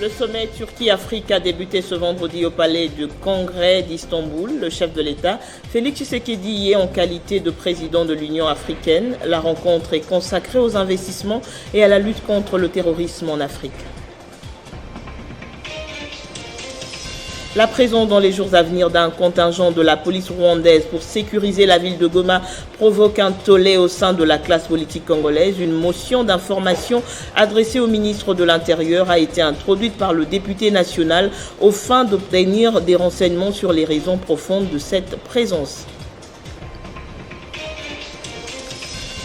Le sommet Turquie-Afrique a débuté ce vendredi au palais du Congrès d'Istanbul. Le chef de l'État, Félix Tshisekedi, y est en qualité de président de l'Union africaine. La rencontre est consacrée aux investissements et à la lutte contre le terrorisme en Afrique. La présence dans les jours à venir d'un contingent de la police rwandaise pour sécuriser la ville de Goma provoque un tollé au sein de la classe politique congolaise. Une motion d'information adressée au ministre de l'Intérieur a été introduite par le député national aux fins d'obtenir des renseignements sur les raisons profondes de cette présence.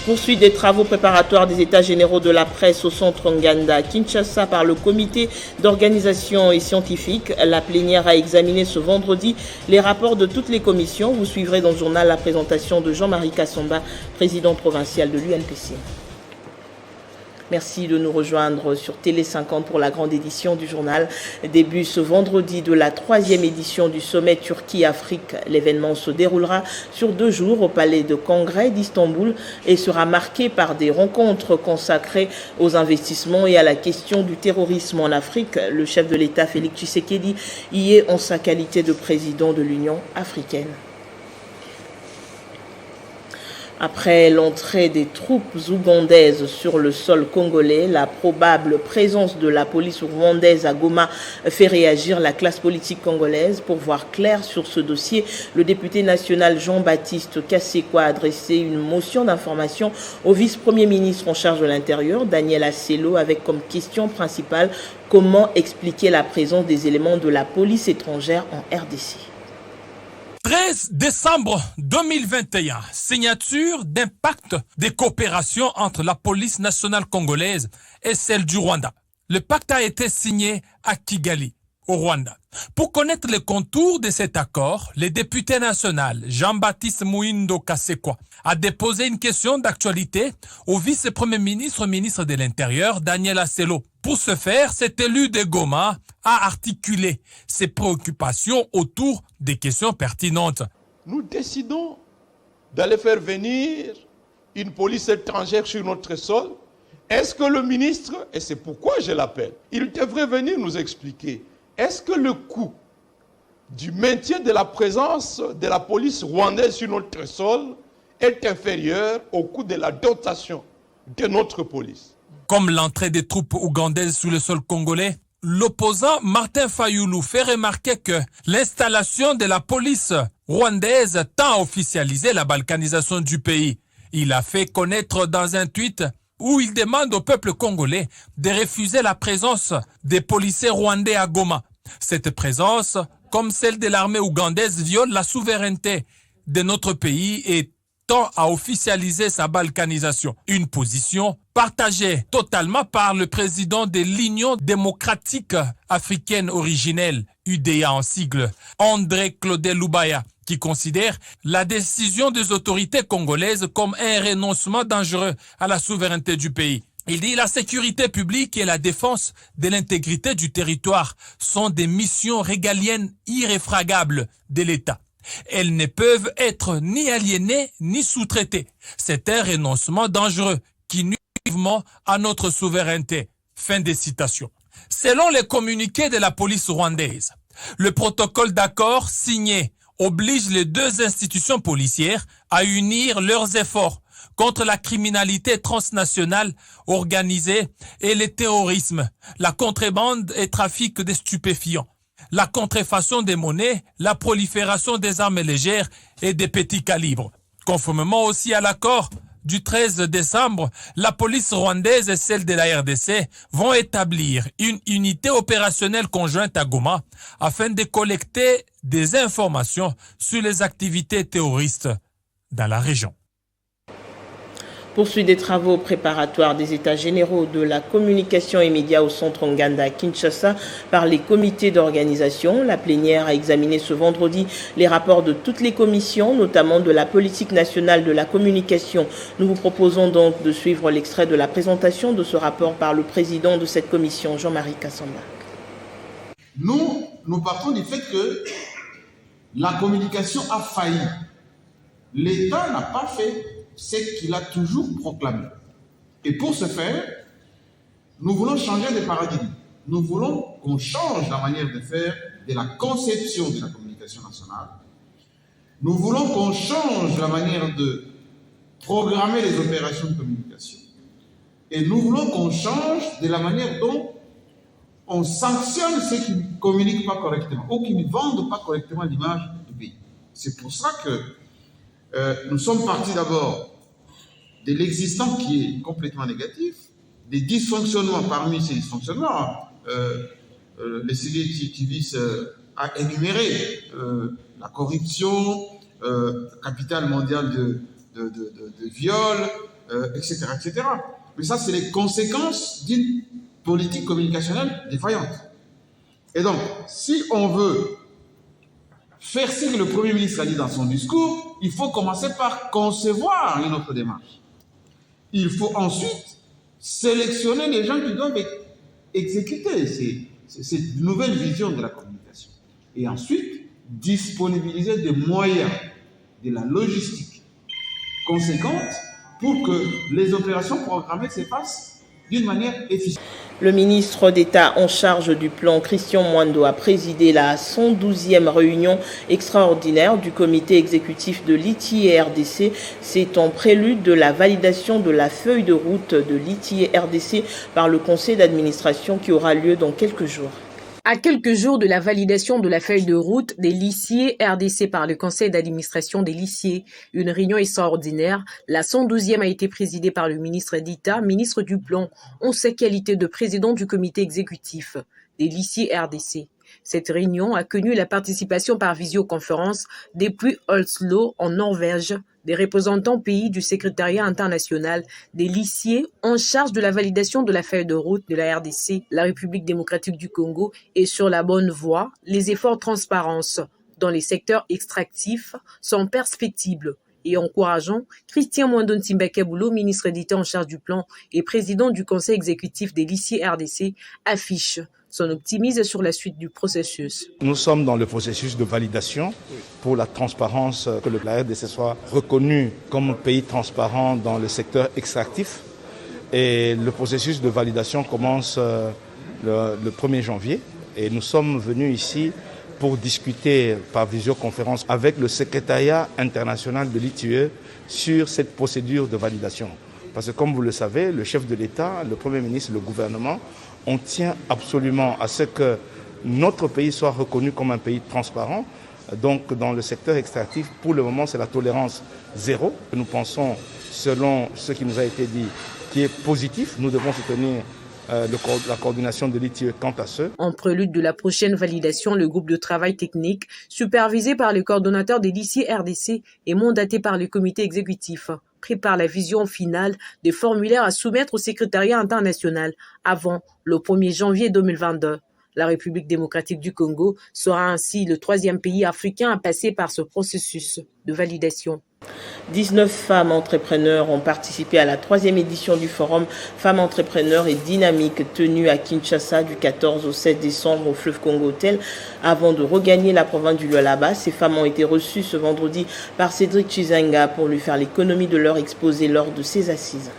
Poursuite des travaux préparatoires des États généraux de la presse au centre Nganda à Kinshasa par le comité d'organisation et scientifique. La plénière a examiné ce vendredi les rapports de toutes les commissions. Vous suivrez dans le journal la présentation de Jean-Marie Kassamba, président provincial de l'UNPC. Merci de nous rejoindre sur Télé 50 pour la grande édition du journal. Début ce vendredi de la 3e édition du sommet Turquie-Afrique. L'événement se déroulera sur 2 jours au palais de Congrès d'Istanbul et sera marqué par des rencontres consacrées aux investissements et à la question du terrorisme en Afrique. Le chef de l'État, Félix Tshisekedi, y est en sa qualité de président de l'Union africaine. Après l'entrée des troupes ougandaises sur le sol congolais, la probable présence de la police rwandaise à Goma fait réagir la classe politique congolaise. Pour voir clair sur ce dossier, le député national Jean-Baptiste Kassekwa a adressé une motion d'information au vice-premier ministre en charge de l'Intérieur, Daniel Asselo, avec comme question principale comment expliquer la présence des éléments de la police étrangère en RDC. 13 décembre 2021, signature d'un pacte de coopération entre la police nationale congolaise et celle du Rwanda. Le pacte a été signé à Kigali, au Rwanda. Pour connaître les contours de cet accord, le député national Jean-Baptiste Mouindo Kassekwa a déposé une question d'actualité au vice-premier ministre, ministre de l'Intérieur, Daniel Asselo. Pour ce faire, cet élu de Goma a articulé ses préoccupations autour des questions pertinentes. Nous décidons d'aller faire venir une police étrangère sur notre sol. Est-ce que le ministre, et c'est pourquoi je l'appelle, il devrait venir nous expliquer, est-ce que le coût du maintien de la présence de la police rwandaise sur notre sol est inférieur au coût de la dotation de notre police? Comme l'entrée des troupes ougandaises sur le sol congolais, l'opposant Martin Fayoulou fait remarquer que l'installation de la police rwandaise tend à officialiser la balkanisation du pays. Il a fait connaître dans un tweet où il demande au peuple congolais de refuser la présence des policiers rwandais à Goma. Cette présence, comme celle de l'armée ougandaise, viole la souveraineté de notre pays et tend à officialiser sa balkanisation. Une position partagée totalement par le président de l'Union démocratique africaine originelle, UDA en sigle, André Claude Lubaya, qui considère la décision des autorités congolaises comme un renoncement dangereux à la souveraineté du pays. Il dit la sécurité publique et la défense de l'intégrité du territoire sont des missions régaliennes irréfragables de l'État. Elles ne peuvent être ni aliénées ni sous-traitées. C'est un renoncement dangereux qui nuit vivement à notre souveraineté. Fin des citations. Selon les communiqués de la police rwandaise, le protocole d'accord signé oblige les 2 institutions policières à unir leurs efforts contre la criminalité transnationale organisée et le terrorisme, la contrebande et trafic de stupéfiants, la contrefaçon des monnaies, la prolifération des armes légères et des petits calibres. Conformément aussi à l'accord du 13 décembre, la police rwandaise et celle de la RDC vont établir une unité opérationnelle conjointe à Goma afin de collecter des informations sur les activités terroristes dans la région. Poursuite des travaux préparatoires des États généraux de la communication et médias au centre Nganda à Kinshasa par les comités d'organisation. La plénière a examiné ce vendredi les rapports de toutes les commissions, notamment de la politique nationale de la communication. Nous vous proposons donc de suivre l'extrait de la présentation de ce rapport par le président de cette commission, Jean-Marie Kassamba. Nous partons du fait que la communication a failli. L'État n'a pas fait ce qu'il a toujours proclamé. Et pour ce faire, nous voulons changer de paradigme. nous voulons qu'on change la manière de faire de la conception de la communication nationale. Nous voulons qu'on change la manière de programmer les opérations de communication. Et nous voulons qu'on change de la manière dont on sanctionne ceux qui ne communiquent pas correctement ou qui ne vendent pas correctement l'image du pays. C'est pour ça que nous sommes partis d'abord de l'existant qui est complètement négatif, des dysfonctionnements parmi ces dysfonctionnements. Les sujets qui visent à énumérer la corruption, capital mondial de viol, etc., etc. Mais ça, c'est les conséquences d'une politique communicationnelle défaillante. Et donc, si on veut faire ce que le Premier ministre a dit dans son discours, il faut commencer par concevoir une autre démarche. Il faut ensuite sélectionner les gens qui doivent exécuter cette nouvelle vision de la communication. Et ensuite, disponibiliser des moyens, de la logistique conséquente pour que les opérations programmées se fassent d'une manière efficiente. Le ministre d'État en charge du plan, Christian Mwando, a présidé la 112e réunion extraordinaire du comité exécutif de l'ITIE RDC. C'est en prélude de la validation de la feuille de route de l'ITIE RDC par le conseil d'administration qui aura lieu dans quelques jours. À quelques jours de la validation de la feuille de route des l'ITIE RDC par le conseil d'administration des l'ITIE, une réunion extraordinaire, la 112e a été présidée par le ministre d'État, ministre du Plan, en sa qualité de président du comité exécutif des l'ITIE RDC. Cette réunion a connu la participation par visioconférence depuis Oslo en Norvège des représentants pays du secrétariat international des l'ITIE en charge de la validation de la feuille de route de la RDC, la République démocratique du Congo, et sur la bonne voie, les efforts de transparence dans les secteurs extractifs sont perspectibles et encourageants. Christian Mwando Ntimbakeboulou, ministre d'État en charge du plan et président du conseil exécutif des l'ITIE RDC, affiche son optimisme sur la suite du processus. Nous sommes dans le processus de validation pour la transparence, que la RDC soit reconnue comme pays transparent dans le secteur extractif. Et le processus de validation commence le 1er janvier. Et nous sommes venus ici pour discuter par visioconférence avec le secrétariat international de l'ITIE sur cette procédure de validation. Parce que comme vous le savez, le chef de l'État, le Premier ministre, le gouvernement, on tient absolument à ce que notre pays soit reconnu comme un pays transparent. Donc dans le secteur extractif, pour le moment, c'est la tolérance zéro. Nous pensons, selon ce qui nous a été dit, qui est positif. Nous devons soutenir la coordination de l'ITIE quant à ce. En prélude de la prochaine validation, le groupe de travail technique, supervisé par le coordonnateur de l'ITIE RDC et mandaté par le comité exécutif, prépare la vision finale des formulaires à soumettre au secrétariat international avant le 1er janvier 2022. La République démocratique du Congo sera ainsi le 3e pays africain à passer par ce processus de validation. 19 femmes entrepreneurs ont participé à la 3e édition du forum Femmes entrepreneurs et dynamiques tenu à Kinshasa du 14 au 7 décembre au Fleuve Congo Hotel avant de regagner la province du Lualaba. Ces femmes ont été reçues ce vendredi par Cédric Chizenga pour lui faire l'économie de leur exposé lors de ses assises.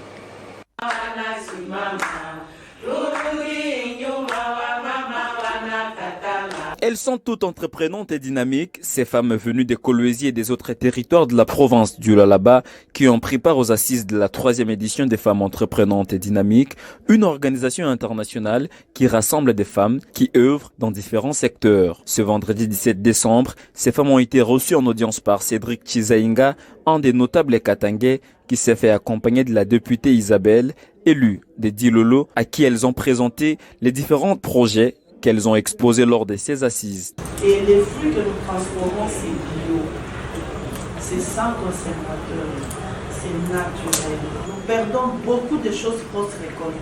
Elles sont toutes entreprenantes et dynamiques, ces femmes venues des Kolwezi et des autres territoires de la province du Lualaba qui ont pris part aux assises de la 3e édition des femmes entreprenantes et dynamiques, une organisation internationale qui rassemble des femmes qui œuvrent dans différents secteurs. Ce vendredi 17 décembre, ces femmes ont été reçues en audience par Cédric Chizenga, un des notables katangais qui s'est fait accompagner de la députée Isabelle, élue des Dilolo, à qui elles ont présenté les différents projets qu'elles ont exposés lors de ces assises. Et les fruits que nous transformons, c'est bio, c'est sans conservateur, c'est naturel. Nous perdons beaucoup de choses post-récolte.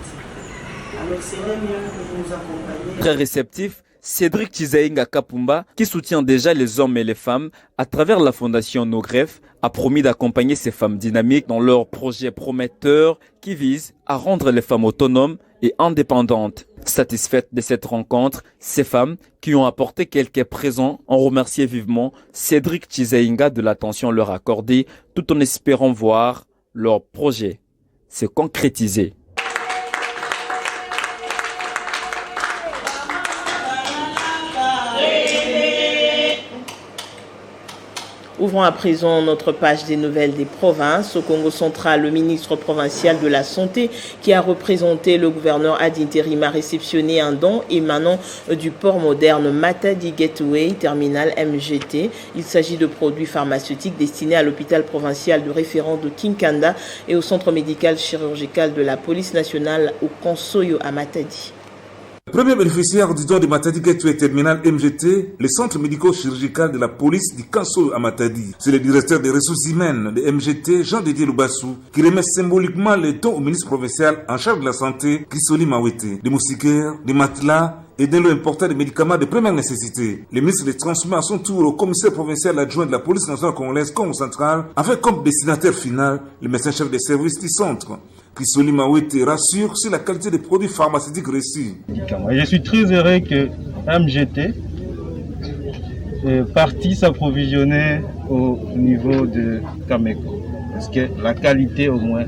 Alors c'est mieux que vous nous accompagniez. Très réceptif, Cédric Chizenga Kapumba, qui soutient déjà les hommes et les femmes à travers la fondation Nogref, a promis d'accompagner ces femmes dynamiques dans leurs projets prometteurs qui visent à rendre les femmes autonomes et indépendantes. Satisfaites de cette rencontre, ces femmes qui ont apporté quelques présents ont remercié vivement Cédric Chizenga de l'attention leur accordée tout en espérant voir leur projet se concrétiser. Ouvrons à présent notre page des nouvelles des provinces. Au Congo central, le ministre provincial de la Santé, qui a représenté le gouverneur ad interim, a réceptionné un don émanant du port moderne Matadi Gateway Terminal MGT. Il s'agit de produits pharmaceutiques destinés à l'hôpital provincial de référence de Kinkanda et au centre médical chirurgical de la police nationale au Konsoyo à Matadi. Premier bénéficiaire du don de Matadi Gateway Terminal MGT, le centre médico-chirurgical de la police du Kanso à Matadi. C'est le directeur des ressources humaines de MGT, Jean-Didier Lubassou, qui remet symboliquement les dons au ministre provincial en charge de la santé, Chrysoli Mawete. Des moustiquaires, des matelas et d'un lot important de médicaments de première nécessité. Le ministre les transmet à son tour au commissaire provincial adjoint de la police nationale congolaise Congo central, avec comme destinataire final le médecin-chef des services du centre. Chrysoli Mawete rassure sur la qualité des produits pharmaceutiques reçus. Je suis très heureux que MGT est parti s'approvisionner au niveau de Kameko, parce que la qualité au moins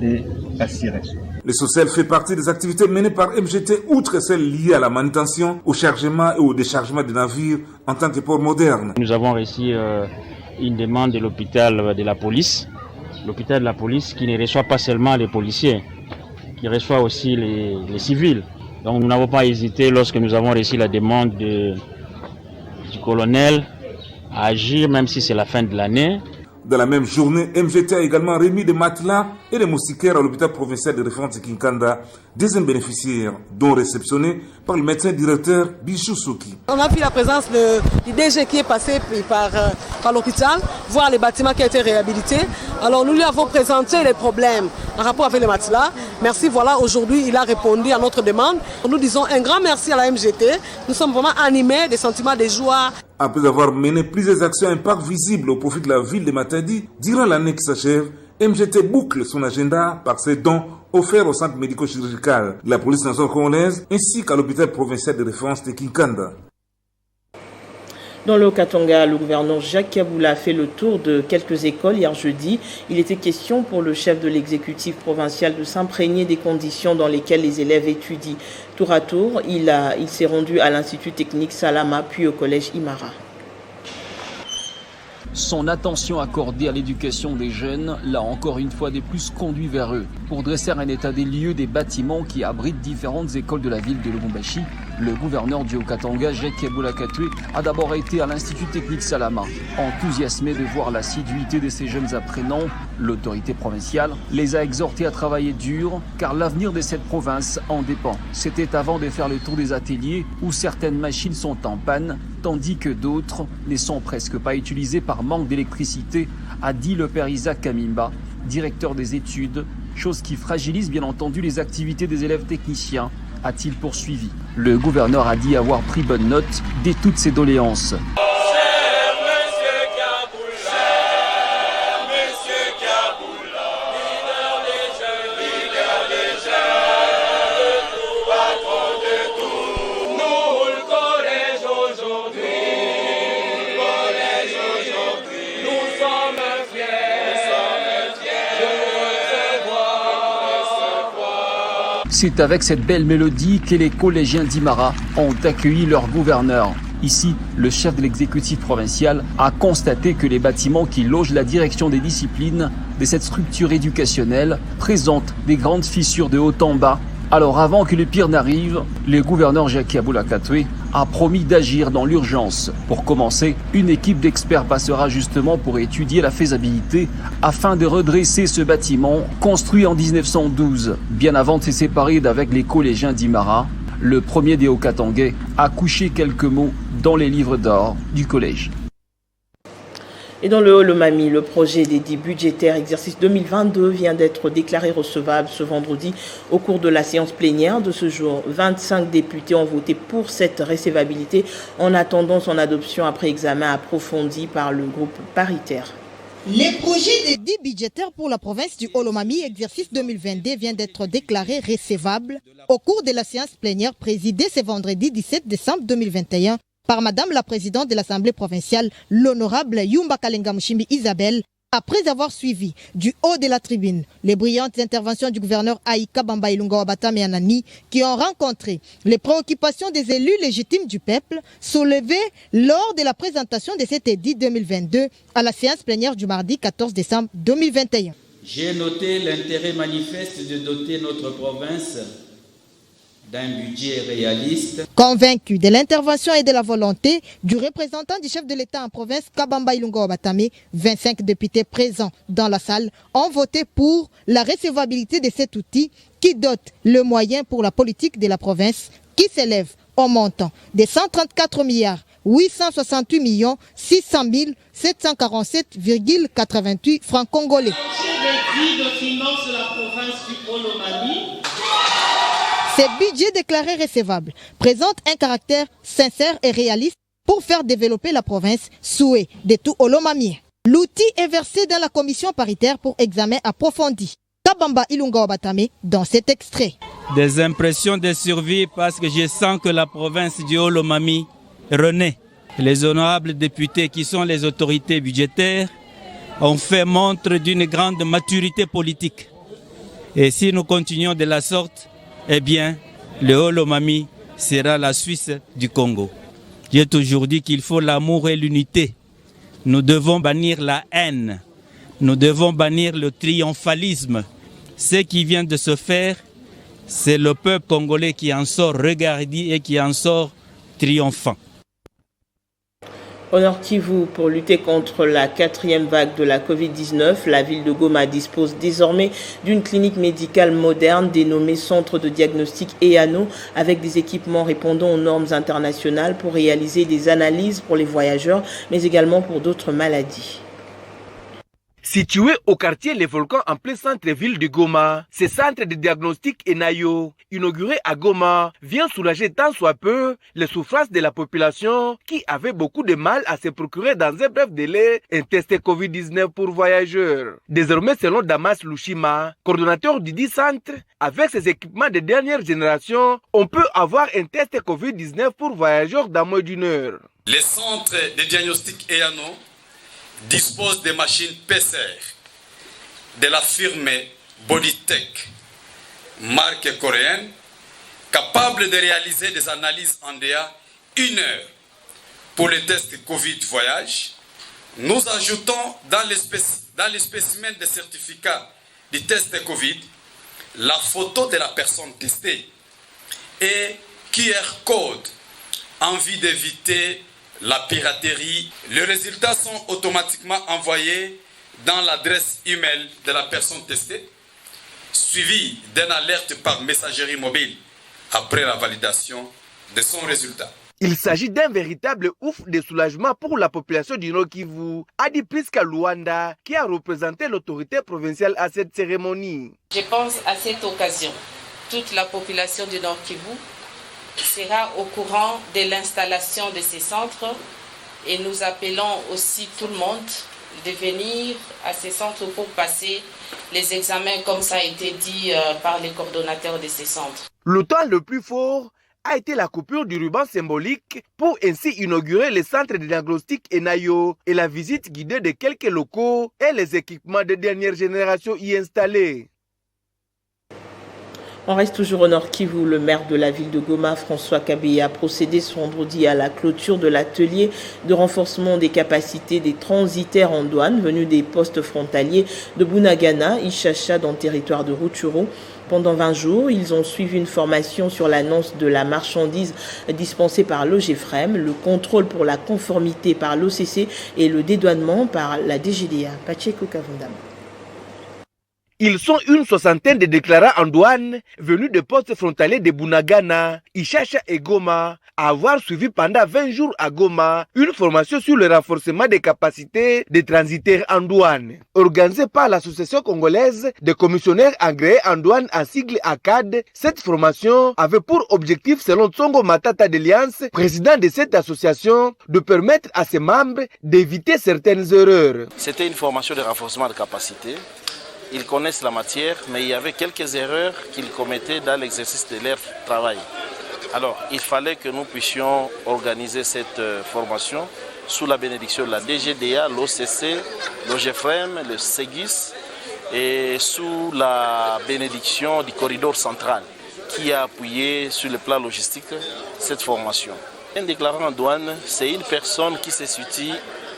est assurée. Le social fait partie des activités menées par MGT, outre celles liées à la manutention, au chargement et au déchargement des navires en tant que port moderne. Nous avons reçu une demande de l'hôpital de la police. L'hôpital de la police qui ne reçoit pas seulement les policiers, qui reçoit aussi les civils. Donc nous n'avons pas hésité lorsque nous avons reçu la demande du colonel à agir, même si c'est la fin de l'année. Dans la même journée, MGT a également remis des matelas et des moustiquaires à l'hôpital provincial de référence de Kinkanda, deuxième bénéficiaire, dont réceptionné par le médecin directeur Bichou Soki. On a vu la présence du DG qui est passé par l'hôpital, voir les bâtiments qui ont été réhabilités. Alors nous lui avons présenté les problèmes en rapport avec les matelas. Merci, voilà, aujourd'hui il a répondu à notre demande. Nous disons un grand merci à la MGT. Nous sommes vraiment animés des sentiments de joie. Après avoir mené plusieurs actions à impact visible au profit de la ville de Matadi, durant l'année qui s'achève, MGT boucle son agenda par ses dons offerts au centre médico-chirurgical de la police nationale congolaise ainsi qu'à l'hôpital provincial de référence de Kinkanda. Dans le Haut-Katanga, le gouverneur Jacques Kaboula a fait le tour de quelques écoles hier jeudi. Il était question pour le chef de l'exécutif provincial de s'imprégner des conditions dans lesquelles les élèves étudient. Tour à tour, il s'est rendu à l'Institut technique Salama puis au collège Imara. Son attention accordée à l'éducation des jeunes l'a encore une fois de plus conduit vers eux. Pour dresser un état des lieux des bâtiments qui abritent différentes écoles de la ville de Lubumbashi, le gouverneur du Haut-Katanga, Jacques Kaboula Katoué, a d'abord été à l'Institut technique Salama. Enthousiasmé de voir l'assiduité de ces jeunes apprenants, l'autorité provinciale les a exhortés à travailler dur, car l'avenir de cette province en dépend. C'était avant de faire le tour des ateliers où certaines machines sont en panne, tandis que d'autres ne sont presque pas utilisées par manque d'électricité, a dit le père Isaac Kamimba, directeur des études, chose qui fragilise bien entendu les activités des élèves techniciens, a-t-il poursuivi. Le gouverneur a dit avoir pris bonne note de toutes ces doléances. C'est avec cette belle mélodie que les collégiens d'Imara ont accueilli leur gouverneur. Ici, le chef de l'exécutif provincial a constaté que les bâtiments qui logent la direction des disciplines de cette structure éducationnelle présentent des grandes fissures de haut en bas. Alors avant que le pire n'arrive, le gouverneur Jacques Kaboula Katoué a promis d'agir dans l'urgence. Pour commencer, une équipe d'experts passera justement pour étudier la faisabilité afin de redresser ce bâtiment construit en 1912, bien avant de se séparer d'avec les collégiens d'Imara. Le premier des Haut-Katangais a couché quelques mots dans les livres d'or du collège. Et dans le Haut-Lomami, le projet d'édit budgétaire exercice 2022 vient d'être déclaré recevable ce vendredi au cours de la séance plénière de ce jour. 25 députés ont voté pour cette recevabilité en attendant son adoption après examen approfondi par le groupe paritaire. Le projet d'édit budgétaire pour la province du Haut-Lomami exercice 2022 vient d'être déclaré recevable au cours de la séance plénière présidée ce vendredi 17 décembre 2021 par Madame la Présidente de l'Assemblée provinciale, l'honorable Yumba Kalenga Mushimbi Isabelle, Après avoir suivi du haut de la tribune les brillantes interventions du gouverneur Aïka Bamba Ilunga Wabatame Anani qui ont rencontré les préoccupations des élus légitimes du peuple soulevées lors de la présentation de cet édit 2022 à la séance plénière du mardi 14 décembre 2021. J'ai noté l'intérêt manifeste de doter notre province d'un budget réaliste. Convaincu de l'intervention et de la volonté du représentant du chef de l'État en province, Kabamba Ilunga Wabatame, 25 députés présents dans la salle ont voté pour la recevabilité de cet outil qui dote le moyen pour la politique de la province qui s'élève au montant de 134 milliards 868 millions 600 747,88 francs congolais. Ce budget déclaré recevable présente un caractère sincère et réaliste pour faire développer la province, souhait de tout Olomamien. L'outil est versé dans la commission paritaire pour examen approfondi. Kabamba Ilunga Wabatame dans cet extrait. Des impressions de survie parce que je sens que la province du Olomami renaît. Les honorables députés qui sont les autorités budgétaires ont fait montre d'une grande maturité politique. Et si nous continuons de la sorte, eh bien, le Olomami sera la Suisse du Congo. J'ai toujours dit qu'il faut l'amour et l'unité. Nous devons bannir la haine. Nous devons bannir le triomphalisme. Ce qui vient de se faire, c'est le peuple congolais qui en sort regardé et qui en sort triomphant. Au Nord Kivu, pour lutter contre la 4e vague de la Covid-19, la ville de Goma dispose désormais d'une clinique médicale moderne dénommée Centre de diagnostic EANO avec des équipements répondant aux normes internationales pour réaliser des analyses pour les voyageurs, mais également pour d'autres maladies. Situé au quartier Les Volcans en plein centre-ville de Goma, ce centre de diagnostic ENAYO, inauguré à Goma, vient soulager tant soit peu les souffrances de la population qui avait beaucoup de mal à se procurer dans un bref délai un test Covid-19 pour voyageurs. Désormais, selon Damas Lushima, coordonnateur du dit centre, avec ces équipements de dernière génération, on peut avoir un test Covid-19 pour voyageurs dans moins d'une heure. Les centres de diagnostic EANO dispose des machines PCR de la firme Bodytech, marque coréenne, capable de réaliser des analyses en DA 1 heure pour les tests Covid voyage. Nous ajoutons dans les spécimens de certificat du test Covid la photo de la personne testée et QR code en vue d'éviter la piraterie. Les résultats sont automatiquement envoyés dans l'adresse email de la personne testée, suivie d'une alerte par messagerie mobile après la validation de son résultat. Il s'agit d'un véritable ouf de soulagement pour la population du Nord Kivu, a dit Priska Luanda, qui a représenté l'autorité provinciale à cette cérémonie. Je pense à cette occasion, toute la population du Nord Kivu sera au courant de l'installation de ces centres et nous appelons aussi tout le monde de venir à ces centres pour passer les examens comme ça a été dit par les coordonnateurs de ces centres. Le temps le plus fort a été la coupure du ruban symbolique pour ainsi inaugurer le centre de diagnostic ENAYO et la visite guidée de quelques locaux et les équipements de dernière génération y installés. On reste toujours au Nord Kivu. Le maire de la ville de Goma, François Kabé, a procédé ce vendredi à la clôture de l'atelier de renforcement des capacités des transitaires en douane venus des postes frontaliers de Bunagana, Ishasha dans le territoire de Rutshuru. Pendant 20 jours, ils ont suivi une formation sur l'annonce de la marchandise dispensée par l'OGEFREM, le contrôle pour la conformité par l'OCC et le dédouanement par la DGDA. Pacheco Kavundam. Ils sont une soixantaine de déclarants en douane venus de postes frontaliers de Bunagana, Ishasha et Goma, à avoir suivi pendant 20 jours à Goma une formation sur le renforcement des capacités des transitaires en douane. Organisée par l'Association congolaise des commissionnaires agréés en douane à sigle ACAD, cette formation avait pour objectif, selon Tsongo Matata d'Alliance, président de cette association, de permettre à ses membres d'éviter certaines erreurs. C'était une formation de renforcement de capacité. Ils connaissent la matière, mais il y avait quelques erreurs qu'ils commettaient dans l'exercice de leur travail. Alors, il fallait que nous puissions organiser cette formation sous la bénédiction de la DGDA, l'OCC, l'OGFREM, le SEGIS et sous la bénédiction du corridor central qui a appuyé sur le plan logistique cette formation. Un déclarant en douane, c'est une personne qui se situe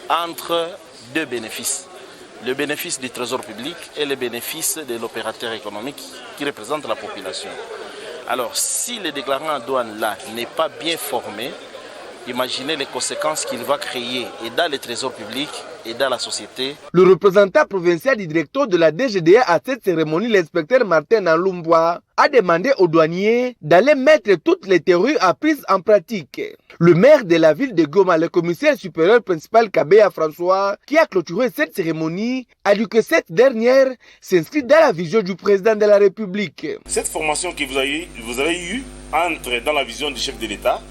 entre deux bénéfices. Le bénéfice du trésor public et le bénéfice de l'opérateur économique qui représente la population. Alors, si le déclarant en douane là n'est pas bien formé, imaginez les conséquences qu'il va créer et dans le trésor public et dans la société. Le représentant provincial du directeur de la DGDA à cette cérémonie, l'inspecteur Martin Nalumboa, a demandé aux douaniers d'aller mettre toutes les théories apprises en pratique. Le maire de la ville de Goma, le commissaire supérieur principal Kabea François, qui a clôturé cette cérémonie, a dit que cette dernière s'inscrit dans la vision du président de la République. Cette formation que vous avez eue entre dans la vision du chef de l'État,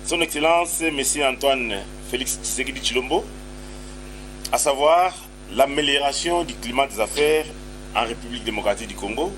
Son Excellence M. Antoine Félix Tshisekedi Tshilombo, à savoir l'amélioration du climat des affaires en République démocratique du Congo.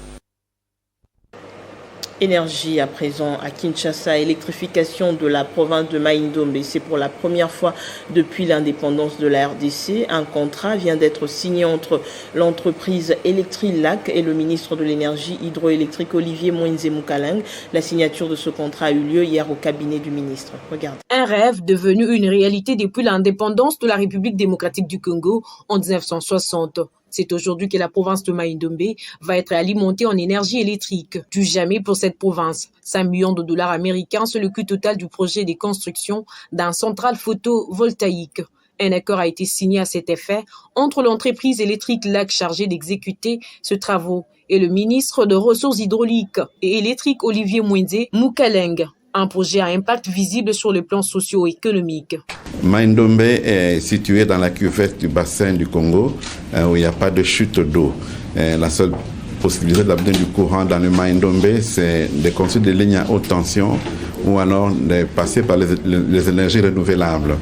Énergie à présent à Kinshasa, électrification de la province de Mai-Ndombe. C'est pour la première fois depuis l'indépendance de la RDC. Un contrat vient d'être signé entre l'entreprise Electrilac et le ministre de l'énergie hydroélectrique Olivier Moïse Moukaleng. La signature de ce contrat a eu lieu hier au cabinet du ministre. Regardez. Un rêve devenu une réalité depuis l'indépendance de la République démocratique du Congo en 1960. C'est aujourd'hui que la province de Mai-Ndombe va être alimentée en énergie électrique. Du jamais pour cette province. 5 millions de dollars américains, c'est le coût total du projet de construction d'un central photovoltaïque. Un accord a été signé à cet effet entre l'entreprise Electrilac chargée d'exécuter ce travaux et le ministre des Ressources hydrauliques et électriques Olivier Moïse Moukaleng. Un projet à impact visible sur le plan socio-économique. Mai-Ndombe est situé dans la cuvette du bassin du Congo où il n'y a pas de chute d'eau. La seule possibilité d'amener du courant dans le Mai-Ndombe, c'est de construire des lignes à haute tension ou alors de passer par les énergies renouvelables.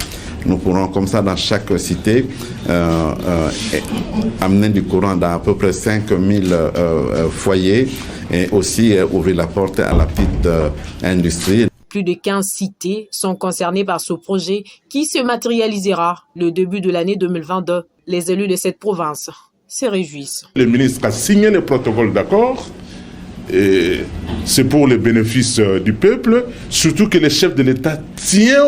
Nous pourrons comme ça dans chaque cité amener du courant dans à peu près 5000 foyers et aussi ouvrir la porte à la petite industrie. Plus de 15 cités sont concernées par ce projet qui se matérialisera le début de l'année 2022. Les élus de cette province se réjouissent. Le ministre a signé le protocole d'accord et c'est pour le bénéfice du peuple, surtout que le chef de l'État tient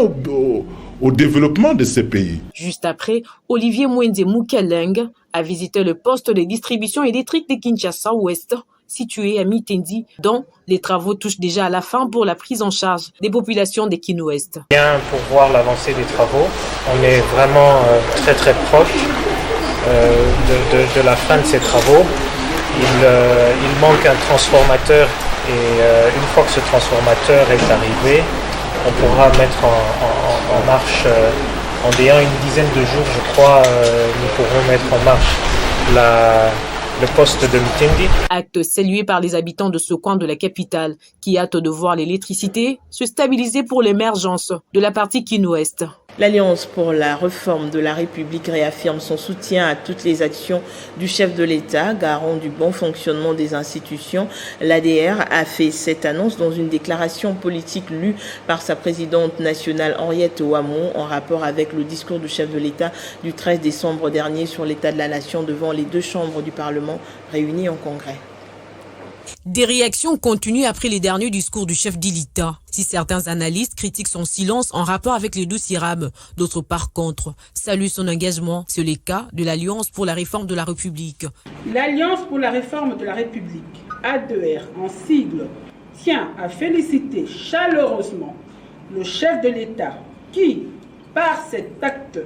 au développement de ces pays. Juste après, Olivier Moïse Moukaleng a visité le poste de distribution électrique de Kinshasa Ouest, situé à Mitendi, dont les travaux touchent déjà à la fin pour la prise en charge des populations de Kin-Ouest. Bien pour voir l'avancée des travaux, on est vraiment très proche de la fin de ces travaux. Il manque un transformateur et une fois que ce transformateur est arrivé, on pourra mettre en marche, en ayant une dizaine de jours, je crois, nous pourrons mettre en marche le poste de Mitendi. Acte salué par les habitants de ce coin de la capitale qui hâtent de voir l'électricité se stabiliser pour l'émergence de la partie Kin-Ouest. L'Alliance pour la réforme de la République réaffirme son soutien à toutes les actions du chef de l'État, garant du bon fonctionnement des institutions. L'ADR a fait cette annonce dans une déclaration politique lue par sa présidente nationale Henriette Ouamou en rapport avec le discours du chef de l'État du 13 décembre dernier sur l'état de la nation devant les deux chambres du Parlement réunies en congrès. Des réactions continuent après les derniers discours du chef de l'État. Si certains analystes critiquent son silence en rapport avec les dossiers arabes, d'autres par contre saluent son engagement. C'est le cas de l'Alliance pour la réforme de la République. L'Alliance pour la réforme de la République, A2R en sigle, tient à féliciter chaleureusement le chef de l'État qui, par cet acte,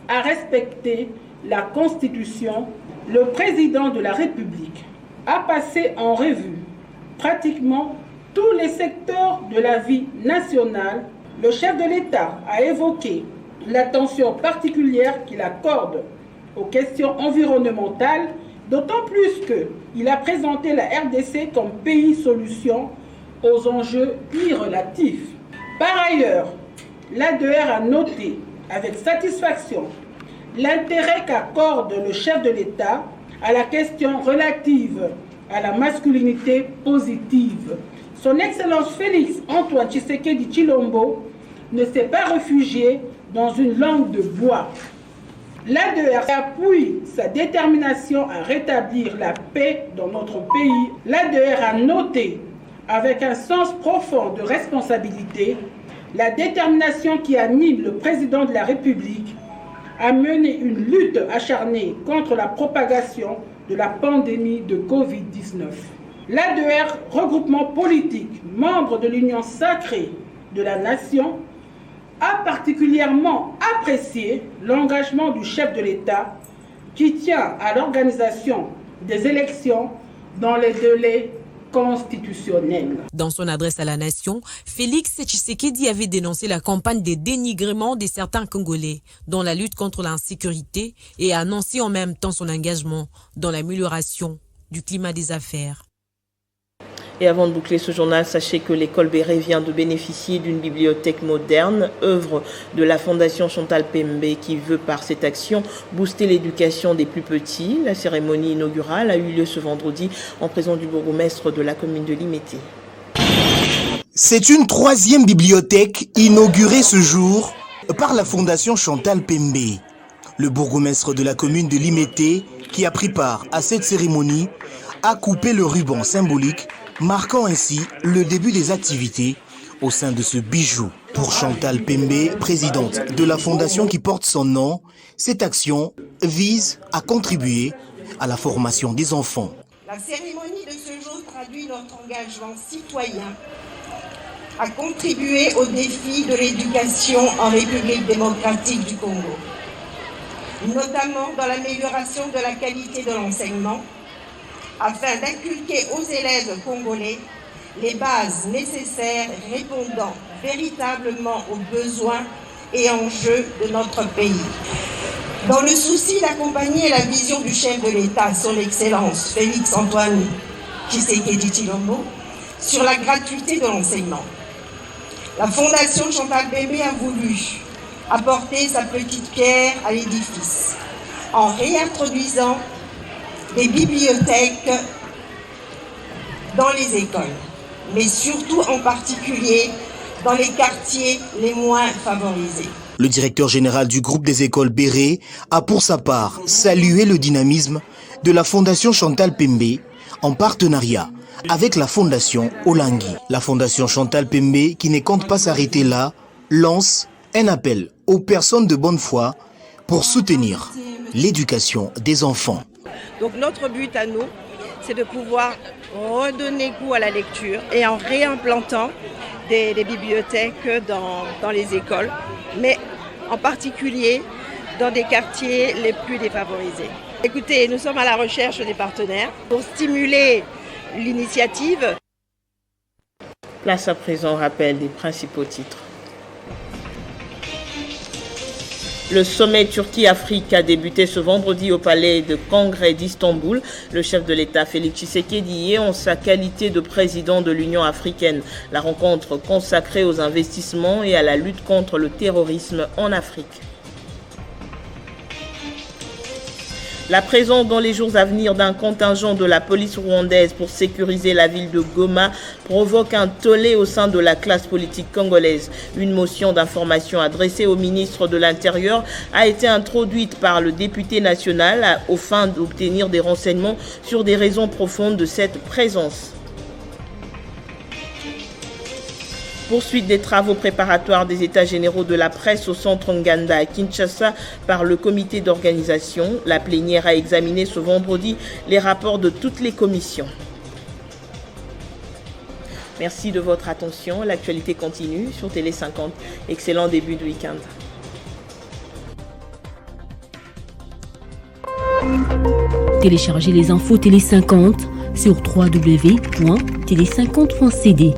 a respecté la Constitution. Le président de la République a passé en revue pratiquement tous les secteurs de la vie nationale. Le chef de l'État a évoqué l'attention particulière qu'il accorde aux questions environnementales, d'autant plus qu'il a présenté la RDC comme pays solution aux enjeux irrelatifs. Par ailleurs, l'ADR a noté avec satisfaction l'intérêt qu'accorde le chef de l'État à la question relative à la masculinité positive. Son Excellence Félix Antoine Tshisekedi Tshilombo ne s'est pas réfugié dans une langue de bois. L'ADER appuie sa détermination à rétablir la paix dans notre pays. L'ADER a noté, avec un sens profond de responsabilité, la détermination qui anime le président de la République à mener une lutte acharnée contre la propagation de la pandémie de Covid-19. L'ADER, regroupement politique, membre de l'Union sacrée de la nation, a particulièrement apprécié l'engagement du chef de l'État qui tient à l'organisation des élections dans les délais constitutionnels. Dans son adresse à la nation, Félix Tshisekedi avait dénoncé la campagne de dénigrement de certains Congolais dans la lutte contre l'insécurité et a annoncé en même temps son engagement dans l'amélioration du climat des affaires. Et avant de boucler ce journal, sachez que l'école Béré vient de bénéficier d'une bibliothèque moderne, œuvre de la Fondation Chantal Pembe qui veut par cette action booster l'éducation des plus petits. La cérémonie inaugurale a eu lieu ce vendredi en présence du bourgmestre de la commune de Limete. C'est une 3e bibliothèque inaugurée ce jour par la Fondation Chantal Pembe. Le bourgmestre de la commune de Limete, qui a pris part à cette cérémonie, a coupé le ruban symbolique, marquant ainsi le début des activités au sein de ce bijou. Pour Chantal Pembe, présidente de la fondation qui porte son nom, cette action vise à contribuer à la formation des enfants. La cérémonie de ce jour traduit notre engagement citoyen à contribuer aux défis de l'éducation en République démocratique du Congo, notamment dans l'amélioration de la qualité de l'enseignement, afin d'inculquer aux élèves congolais les bases nécessaires répondant véritablement aux besoins et enjeux de notre pays. Dans le souci d'accompagner la vision du chef de l'État, son Excellence Félix Antoine Tshisekedi Tshilombo, sur la gratuité de l'enseignement, la Fondation Chantal Pembe a voulu apporter sa petite pierre à l'édifice en réintroduisant des bibliothèques dans les écoles, mais surtout en particulier dans les quartiers les moins favorisés. Le directeur général du groupe des écoles Béré a pour sa part salué le dynamisme de la Fondation Chantal Pembe en partenariat avec la Fondation Olangui. La Fondation Chantal Pembe, qui ne compte pas s'arrêter là, lance un appel aux personnes de bonne foi pour soutenir l'éducation des enfants. Donc notre but à nous, c'est de pouvoir redonner goût à la lecture et en réimplantant des bibliothèques dans les écoles, mais en particulier dans des quartiers les plus défavorisés. Écoutez, nous sommes à la recherche des partenaires pour stimuler l'initiative. Place à présent au rappel des principaux titres. Le sommet Turquie-Afrique a débuté ce vendredi au palais de congrès d'Istanbul. Le chef de l'État, Félix Tshisekedi, y est en sa qualité de président de l'Union africaine. La rencontre consacrée aux investissements et à la lutte contre le terrorisme en Afrique. La présence dans les jours à venir d'un contingent de la police rwandaise pour sécuriser la ville de Goma provoque un tollé au sein de la classe politique congolaise. Une motion d'information adressée au ministre de l'Intérieur a été introduite par le député national aux fins d'obtenir des renseignements sur des raisons profondes de cette présence. Poursuite des travaux préparatoires des États généraux de la presse au centre Nganda à Kinshasa par le comité d'organisation. La plénière a examiné ce vendredi les rapports de toutes les commissions. Merci de votre attention. L'actualité continue sur Télé 50. Excellent début de week-end. Téléchargez les infos Télé 50 sur www.tele50.cd.